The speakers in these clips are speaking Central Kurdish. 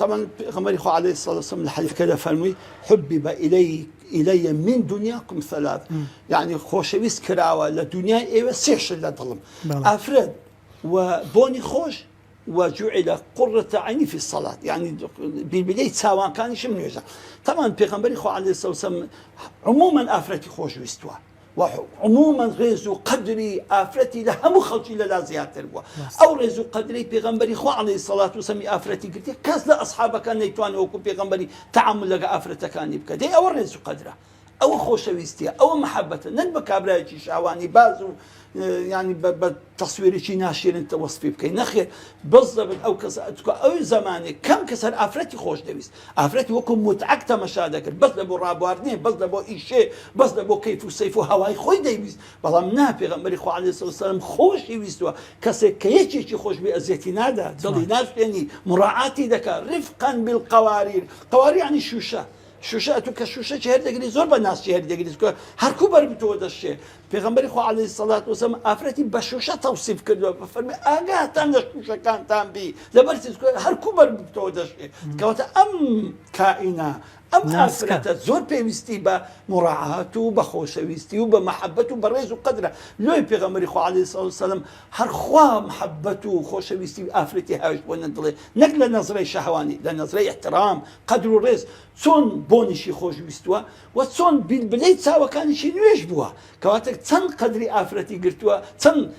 طبعا پیغمبر خو علیه الصلاة والسلام الحديث كذا فرمي حبب إلي من دنياكم ثلاث يعني خوشويست كراوة لدنيا إيوه سيش لدلم أفرد وبوني خوش وجعل قرة عيني في الصلاة يعني بالبداية سواء كان شيء من يجا طبعا پیغمبر خو علیه الصلاة والسلام عموما أفرتي خوش ويستوا وعموما غيزو قدري آفرتي لهم خلقي لا زيادة بوا أو غيزو قدري بيغمبري خو عليه الصلاة والسلام آفرتي قلت كاز لا أصحابك كان يتواني وكو بيغمبري تعامل لك آفرتك كان يبكى دي أو غيزو قدره أو خوشويستيا أو محبة ننبك أبراجي شعواني بازو يعني بتصويري شي ناشر انت وصفي بكي نخي بالضبط او او زماني كم كسر افرتي خوش دويس افرتي وكم متعكته مشادك بس لبو رابواردني بس لبو ايشي بس لبو كيف وسيف هواي خوي دويس بلام نا پیغمبري خو عليه الصلاه والسلام خوش ويستوا كسر كيچي خوش بازيتي نادا دلي ناس يعني مراعاتي دك رفقا بالقوارير قوارير يعني شوشه شوشه تو كشوشه شهر دقيقة زور بالناس شهر دقيقة هر كوبر بتوه دشه پیغمبر خو عليه الصلاة والسلام افرتي بشوشه توصيف كده بفرمي آگاه تام شوشه كان تام بي لبرت هر كوبر بتوه دشه كوتا ام كائنة ام افرت زور بيوستي بمراعاته وبخوشويستي وبمحبته وبريز وقدره لو پیغمبر خو عليه الصلاة والسلام هر خوا محبته وخوشويستي افرتي هاش بوندلي نقل نظري شهواني لنظري احترام قدر ورز چون بونشي خوش ويستوا وچون بالبليت ساوا كان شي نويش بوا كواتك تن قدري افرتي قرتوا تن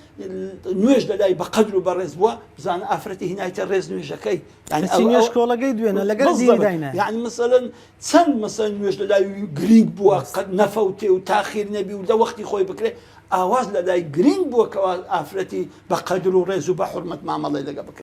نويش دلاي بقدر وبرز بوا بزان افرتي هنا الرز نويشكي يعني نويش كولا قيد وين لقد دي داينا يعني مثلا تن مثلا نويش دلاي جرينج بوا قد نفوتي وتاخير نبي ودا وقتي خوي بكري اواز لداي جرينج بوا كوا افرتي بقدر ورز وبحرمه معامله لقى بكري